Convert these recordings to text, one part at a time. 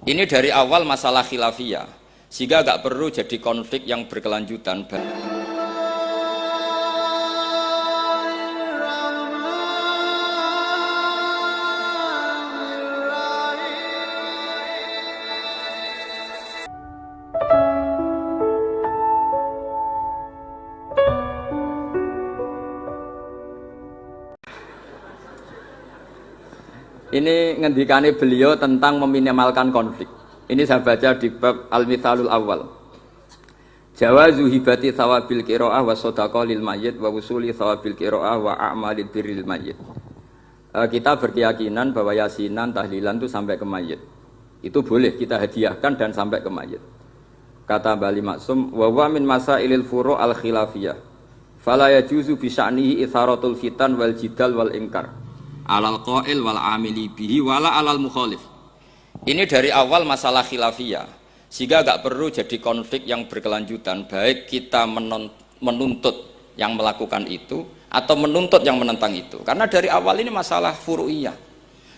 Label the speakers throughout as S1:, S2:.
S1: Ini dari awal masalah khilafiyah, sehingga gak perlu jadi konflik yang berkelanjutan. Ini ngendikane beliau tentang meminimalkan konflik. Ini saya baca di bab Al-Mithalul Awal. Jawazu hibati thawabil qiraah wa shadaqah lil mayyit wa wusuli thawabil qiraah wa a'malil birril mayyit. Kita berkeyakinan bahwa yasinan, tahlilan itu sampai ke mayit. Itu boleh kita hadiahkan dan sampai ke mayit. Kata Bali Maksum, wa wa min masailil furu' al khilafiyah. Fala yajuzu bi sya'nihi itharatul fitan wal jidal wal inkar. Alal qail wal amili bihi wala alal mukhalif. Ini dari awal masalah khilafiyah, sehingga gak perlu jadi konflik yang berkelanjutan, baik kita menuntut yang melakukan itu atau menuntut yang menentang itu. Karena dari awal ini masalah furu'iyah.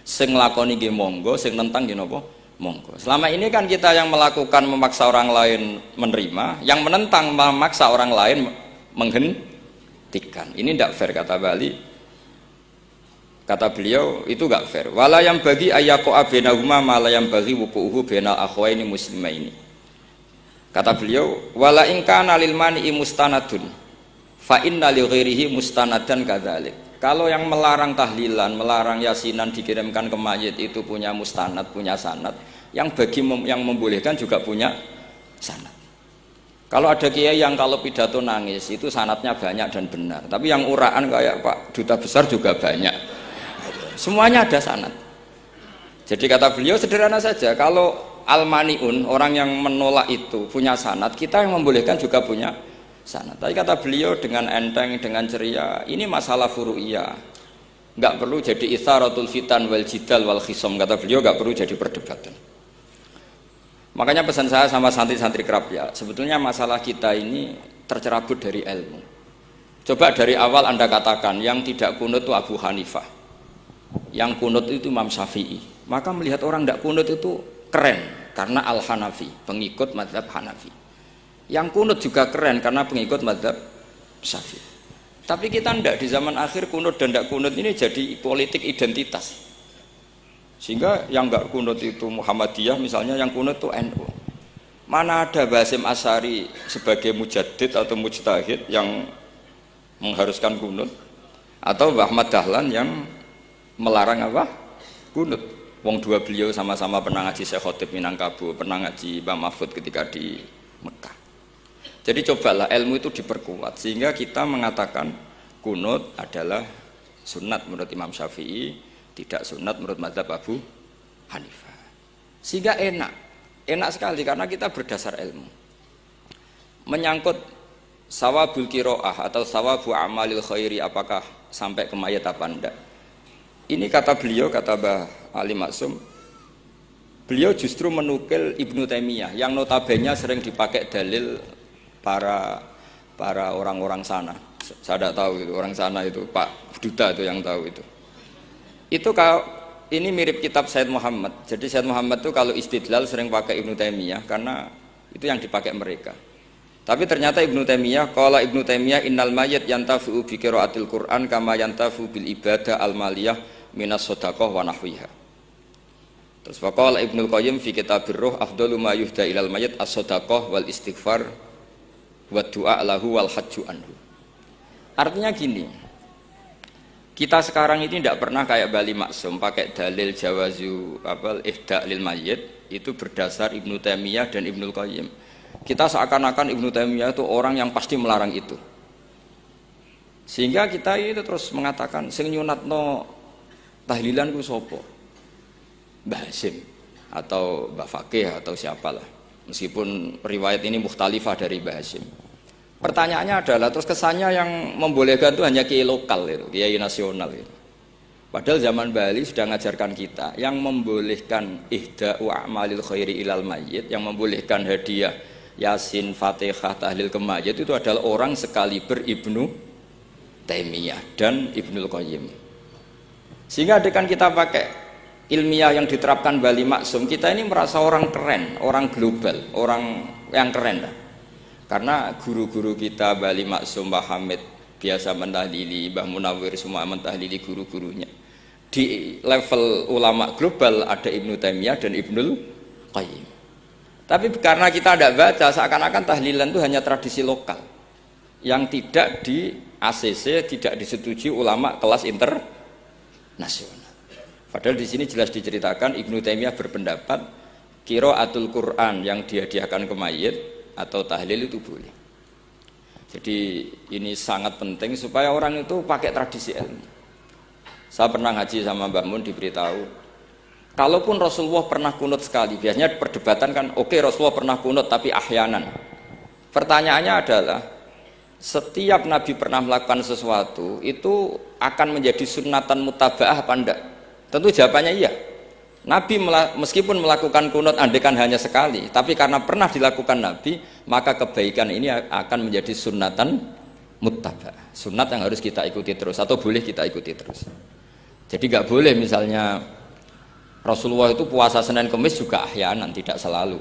S1: Sing nglakoni nggih monggo, sing nentang nggih napa? Monggo. Selama ini kan kita yang melakukan memaksa orang lain menerima, yang menentang memaksa orang lain menghentikan. Ini tidak fair, kata Bali. Kata beliau itu gak fair. Wala yang bagi ayyaqa bainahuma ma la yang bagi wuquhu bainal akhwaini muslimaini. Kata beliau, wala in kana lil mani'i mustanadun fa inna li ghairihi mustanadan kadzalik. Kalau yang melarang tahlilan, melarang yasinan dikirimkan ke mayit itu punya mustanad, punya sanad. Yang bagi yang membolehkan juga punya sanad. Kalau ada kiai yang kalau pidato nangis itu sanadnya banyak dan benar. Tapi yang uraan kayak Pak Duta Besar juga banyak. Semuanya ada sanad. Jadi kata beliau sederhana saja, kalau al-mani'un, orang yang menolak itu punya sanad, kita yang membolehkan juga punya sanad. Tapi kata beliau dengan enteng, dengan ceria, ini masalah furu'iyah. Enggak perlu jadi itharatul fitan wal jidal wal khisom. Kata beliau enggak perlu jadi perdebatan. Makanya pesan saya sama santri-santri kerap ya, sebetulnya masalah kita ini tercerabut dari ilmu. Coba dari awal Anda katakan yang tidak kunut itu Abu Hanifah, yang kunut itu Imam Syafi'i, maka melihat orang tidak kunut itu keren karena Al-Hanafi, pengikut mazhab Hanafi. Yang kunut juga keren karena pengikut mazhab Syafi'i. Tapi kita tidak, di zaman akhir kunut dan tidak kunut ini jadi politik identitas, sehingga yang nggak kunut itu Muhammadiyah misalnya, yang kunut itu NU. Mana ada Basim Asy'ari sebagai mujaddid atau mujtahid yang mengharuskan kunut, atau Ahmad Dahlan yang melarang apa? Kunut. Wong dua beliau sama-sama pernah ngaji Syekh Khotib Minangkabau, pernah ngaji Mbah Mahfud ketika di Mekah. Jadi cobalah ilmu itu diperkuat sehingga kita mengatakan kunut adalah sunat menurut Imam Syafi'i, tidak sunat menurut mazhab Abu Hanifah. Sehingga enak sekali karena kita berdasar ilmu. Menyangkut sawabul qiraah atau sawabu amalil khairi, apakah sampai ke mayat apa enggak? Ini kata beliau, kata Mbah Ali Maksum, beliau justru menukil Ibnu Taimiyah yang notabene sering dipakai dalil para orang-orang sana. Saya tidak tahu itu orang sana itu, Pak Duta itu yang tahu itu. Itu kalau ini mirip kitab Said Muhammad. Jadi Said Muhammad itu kalau istidlal sering pakai Ibnu Taimiyah karena itu yang dipakai mereka. Tapi ternyata Ibnu Taimiyah, qala Ibnu Taimiyah innal mayyit yantafi'u bi qiraatil Qur'an kama yantafi'u bil ibadah al maliyah minas shadaqah wa nahwiha. Terus faqala Ibnu Qayyim fi Kitabir Ruh afdalu ma yuhda ilal mayyit as-shadaqah wal istighfar wa du'a lahu wal hajju anhu. Artinya gini, kita sekarang ini tidak pernah kayak Bali Maksum pakai dalil jawazu ihda lil mayyit itu berdasar Ibnu Taimiyah dan Ibnu Qayyim. Kita seakan-akan Ibnu Taimiyah itu orang yang pasti melarang itu, sehingga kita itu terus mengatakan sing nyunatno tahlilan ku sapa? Mbah Hasim atau Mbah Fakih atau siapalah, meskipun riwayat ini mukhtalifah dari Mbah Hasim. Pertanyaannya adalah terus kesannya yang membolehkan itu hanya kiai lokal itu, kiai nasional itu. Padahal zaman Bali sudah mengajarkan kita yang membolehkan ihda'u a'malil khairi ilal mayyit, yang membolehkan hadiah Yasin, Fatihah, tahlil ke mayit itu adalah orang sekaliber Ibnu Taimiyah dan Ibnu Qayyim. Sehingga adekan kita pakai ilmiah yang diterapkan Bali Maksum, kita ini merasa orang keren, orang global, orang yang keren lah. Karena guru-guru kita Bali Maksum, Mbah Hamid biasa mentahlili, Mbah Munawir semua mentahlili guru-gurunya. Di level ulama global ada Ibnu Taimiyah dan Ibnul Qayyim. Tapi karena kita tidak baca, seakan-akan tahlilan itu hanya tradisi lokal yang tidak di ACC, tidak disetujui ulama kelas internasional. Padahal di sini jelas diceritakan Ibnu Taimiyah berpendapat qiraatul Quran yang dihadiahkan ke mayit atau tahlil itu boleh. Jadi ini sangat penting supaya orang itu pakai tradisi ilmu. Saya pernah ngaji sama Mbah Mun, diberitahu kalaupun Rasulullah pernah kunut sekali, biasanya perdebatan kan, oke, Rasulullah pernah kunut tapi ahyanan. Pertanyaannya adalah setiap Nabi pernah melakukan sesuatu itu akan menjadi sunnatan mutaba'ah apa enggak? Tentu jawabannya iya. Nabi meskipun melakukan kunut andekan hanya sekali, tapi karena pernah dilakukan Nabi, maka kebaikan ini akan menjadi sunnatan mutaba'ah, sunnat yang harus kita ikuti terus atau boleh kita ikuti terus. Jadi nggak boleh misalnya Rasulullah itu puasa Senin Kemis juga ahyanan, tidak selalu.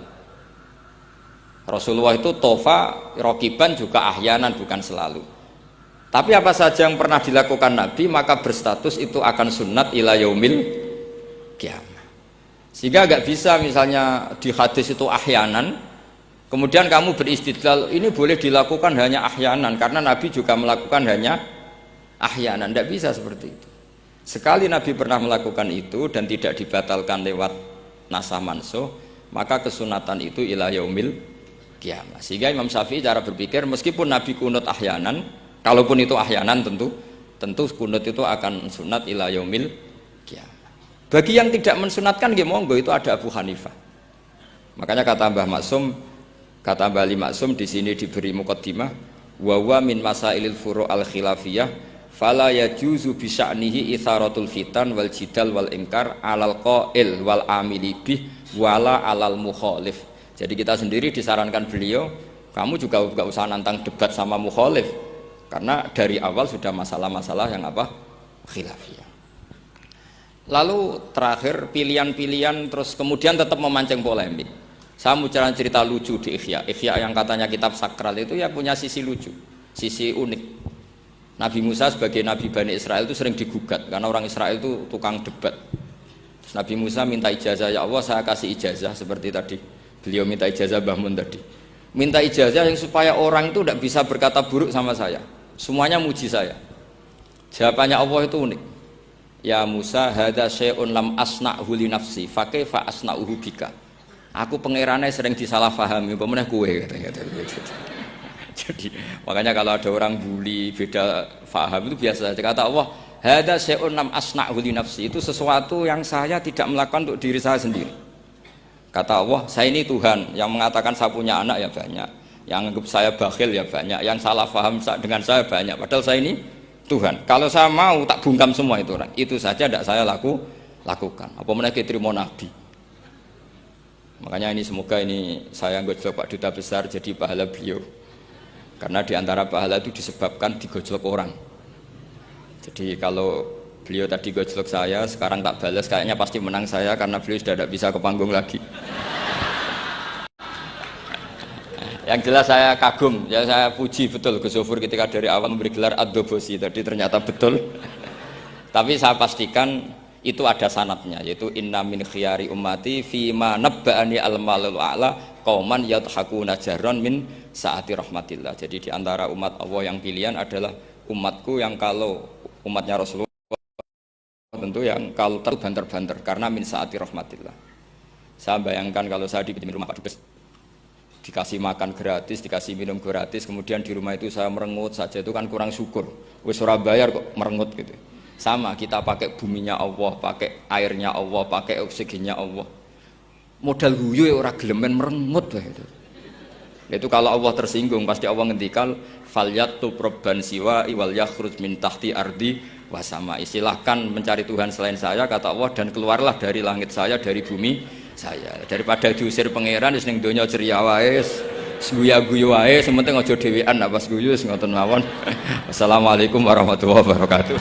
S1: Rasulullah itu tofa rokiban juga ahyanan, bukan selalu. Tapi apa saja yang pernah dilakukan Nabi maka berstatus itu akan sunnat ila yaumil qiyamah. Sehingga nggak bisa misalnya di hadis itu ahyanan, kemudian kamu beristidlal ini boleh dilakukan hanya ahyanan karena Nabi juga melakukan hanya ahyanan. Tidak bisa seperti itu. Sekali Nabi pernah melakukan itu dan tidak dibatalkan lewat nasah mansuh, maka kesunatan itu ila yaumil qiyamah. Sehingga Imam Syafi'i cara berpikir meskipun Nabi kunut ahyanan, kalaupun itu ahyanan tentu kunut itu akan sunat ila yaumil qiyamah. Bagi yang tidak mensunatkan nggih monggo, itu ada Abu Hanifah. Makanya kata Mbah Maksum, kata Mbah Ali Maksum di sini diberi muqaddimah, wa wa min masailil furu' al khilafiyah fala yajuzu bi sya'nihi itharatul fitan wal jidal wal ingkar alal qail wal amili bih wala alal mukhalif. Jadi kita sendiri disarankan beliau, kamu juga gak usah nantang debat sama mukhalif, karena dari awal sudah masalah-masalah yang apa? Khilafiyah. Lalu terakhir pilihan-pilihan terus kemudian tetap memancing polemik. Saya mau cerita lucu di Ihya. Ihya yang katanya kitab sakral itu ya punya sisi lucu, sisi unik. Nabi Musa sebagai Nabi Bani Israel itu sering digugat karena orang Israel itu tukang debat. Terus Nabi Musa minta ijazah, ya Allah saya kasih ijazah seperti tadi. Beliau minta ijazah Mbah Mun tadi. Minta ijazah yang supaya orang itu tidak bisa berkata buruk sama saya. Semuanya muji saya. Jawabannya Allah itu unik. Ya Musa, hadza syai'un lam asna'hu li nafsi, fa kaifa asna'uhu bika. Aku pangerane sering disalahpahami, pemenah kowe katanya. Jadi makanya kalau ada orang bully beda faham itu biasa saja. Kata Allah, hadza syai'un lam asna'hu li nafsi, itu sesuatu yang saya tidak melakukan untuk diri saya sendiri. Kata Allah, saya ini Tuhan, yang mengatakan saya punya anak ya banyak, yang anggap saya bakhil ya banyak, yang salah paham dengan saya banyak, padahal saya ini Tuhan. Kalau saya mau tak bungkam semua itu orang. Itu saja tidak saya lakukan. Apa menaiki terima Nabi. Makanya ini semoga ini saya gojlok Pak Duta Besar jadi pahala beliau. Karena diantara pahala itu disebabkan digojlok orang. Jadi kalau beliau tadi gojlok saya, sekarang tak balas, kayaknya pasti menang saya karena beliau sudah tidak bisa ke panggung lagi. Yang jelas saya kagum, ya saya puji betul Gus Zofur ketika dari awal memberi gelar Ad-Dobosi tadi ternyata betul. Tapi saya pastikan itu ada sanadnya, yaitu inna min khiyari ummati fima nabba'ani al-malul a'la qauman yadhakuna jarron min saati rahmatillah. Jadi di antara umat Allah yang pilihan adalah umatku yang kalau umatnya Rasulullah tentu yang kalau terbanter-banter karena min saati rahmatillah. Saya bayangkan kalau saya di rumah Pak Dubes dikasih makan gratis, dikasih minum gratis, kemudian di rumah itu saya merengut saja, itu kan kurang syukur. Wis ora bayar kok merengut gitu. Sama kita pakai buminya Allah, pakai airnya Allah, pakai oksigennya Allah. Modal guyu ya ora gelemen merengut lah itu. Itu kalau Allah tersinggung pasti Allah ngendikan falyatu probban siwa iwal yakhruj min tahti ardi wasama. Silahkan mencari Tuhan selain saya kata Allah dan keluarlah dari langit saya, dari bumi saya, daripada diusir pangeran wis ning donya ceria wae, guyu wae, sementing aja dhewean apa guyu wis ngoten mawon. Assalamualaikum warahmatullahi wabarakatuh.